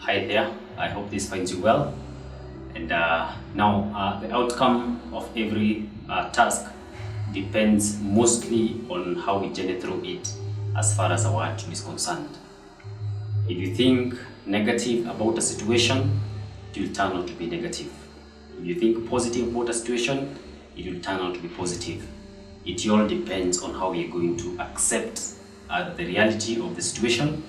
Hi there, I hope this finds you well. And now the outcome of every task depends mostly on how we journey through it as far as our attitude is concerned. If you think negative about a situation, it will turn out to be negative. If you think positive about a situation, it will turn out to be positive. It all depends on how we are going to accept the reality of the situation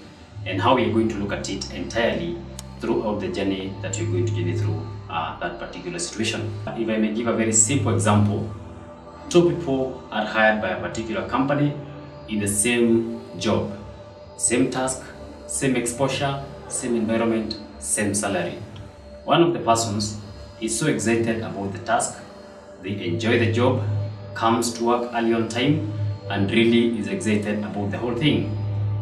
and how we are going to look at it entirely throughout the journey that you're going to journey through that particular situation. If I may give a very simple example, two people are hired by a particular company in the same job, same task, same exposure, same environment, same salary. One of the persons is so excited about the task, they enjoy the job, comes to work early on time, and really is excited about the whole thing.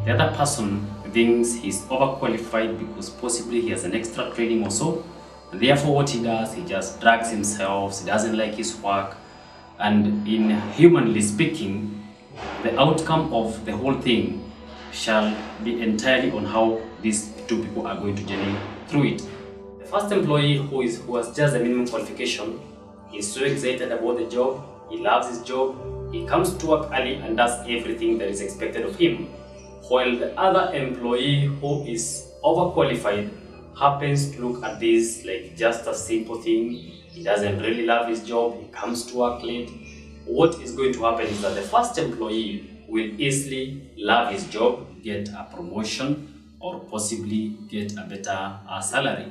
The other person thinks he's overqualified because possibly he has an extra training or so. And therefore what he does, he just drags himself, he doesn't like his work. And in humanly speaking, the outcome of the whole thing shall be entirely on how these two people are going to journey through it. The first employee who has just a minimum qualification, he's so excited about the job, he loves his job, he comes to work early and does everything that is expected of him. While the other employee who is overqualified happens to look at this like just a simple thing. He doesn't really love his job, he comes to work late. What is going to happen is that the first employee will easily love his job, get a promotion, or possibly get a better salary.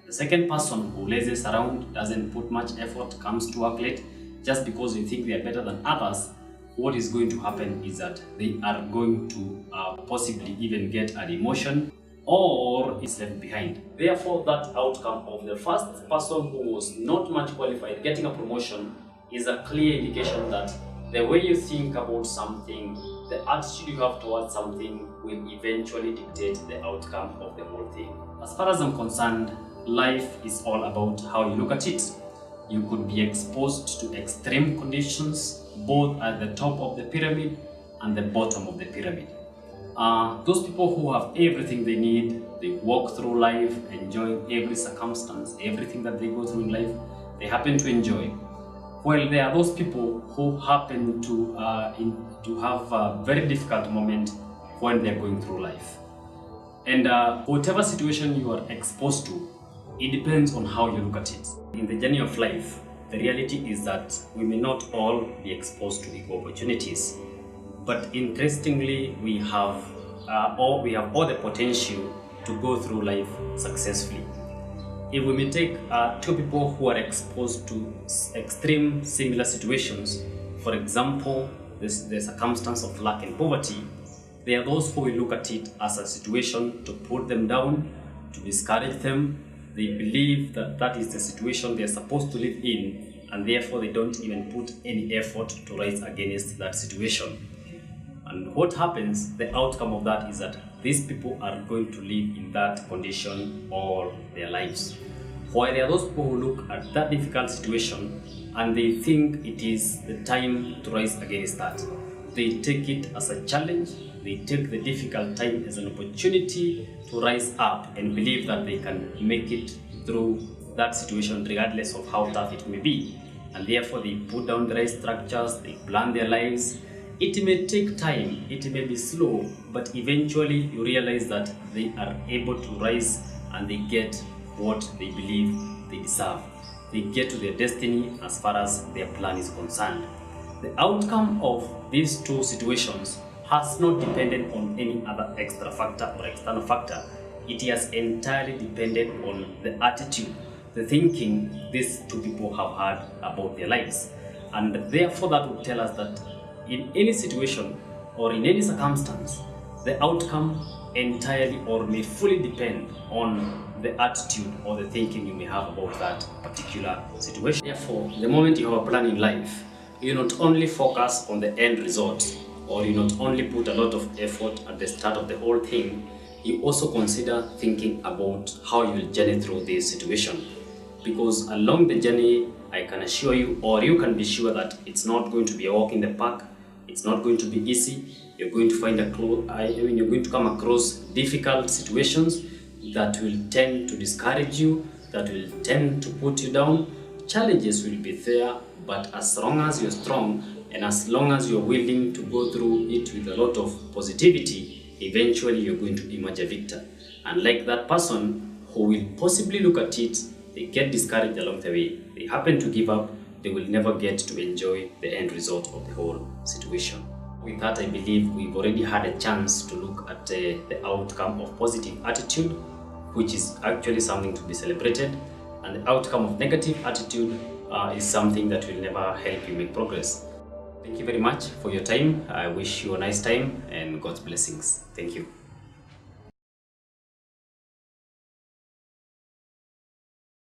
The second person who lazes around, doesn't put much effort, comes to work late, just because they think they are better than others, what is going to happen is that they are going to possibly even get a demotion or is left behind. Therefore, that outcome of the first person who was not much qualified getting a promotion is a clear indication that the way you think about something, the attitude you have towards something will eventually dictate the outcome of the whole thing. As far as I'm concerned, life is all about how you look at it. You could be exposed to extreme conditions both at the top of the pyramid and the bottom of the pyramid. Those people who have everything they need, they walk through life enjoying every circumstance, everything that they go through in life, they happen to enjoy. While there are those people who happen to have a very difficult moment when they're going through life. And whatever situation you are exposed to, it depends on how you look at it. In the journey of life, the reality is that we may not all be exposed to equal opportunities, but interestingly, we have all the potential to go through life successfully. If we may take two people who are exposed to extreme similar situations, for example, the circumstance of lack and poverty, there are those who will look at it as a situation to put them down, to discourage them. They believe that that is the situation they are supposed to live in, and therefore they don't even put any effort to rise against that situation. And what happens, the outcome of that is that these people are going to live in that condition all their lives. While there are those people who look at that difficult situation and they think it is the time to rise against that. They take it as a challenge, they take the difficult time as an opportunity to rise up and believe that they can make it through that situation regardless of how tough it may be. And therefore they put down the right structures, they plan their lives. It may take time, it may be slow, but eventually you realize that they are able to rise and they get what they believe they deserve. They get to their destiny as far as their plan is concerned. The outcome of these two situations has not depended on any other extra factor or external factor. It has entirely depended on the attitude, the thinking these two people have had about their lives. And therefore that would tell us that in any situation or in any circumstance, the outcome entirely or may fully depend on the attitude or the thinking you may have about that particular situation. Therefore, the moment you have a plan in life, you not only focus on the end result, or you not only put a lot of effort at the start of the whole thing, you also consider thinking about how you will journey through this situation. Because along the journey, I can assure you, or you can be sure that it's not going to be a walk in the park, it's not going to be easy. You're going to find you're going to come across difficult situations that will tend to discourage you, that will tend to put you down. Challenges will be there, but as long as you're strong and as long as you're willing to go through it with a lot of positivity, eventually you're going to emerge a victor. Unlike that person who will possibly look at it, they get discouraged along the way, they happen to give up, they will never get to enjoy the end result of the whole situation. With that, I believe we've already had a chance to look at the outcome of positive attitude, which is actually something to be celebrated, and the outcome of negative attitude is something that will never help you make progress. Thank you very much for your time. I wish you a nice time and God's blessings. Thank you.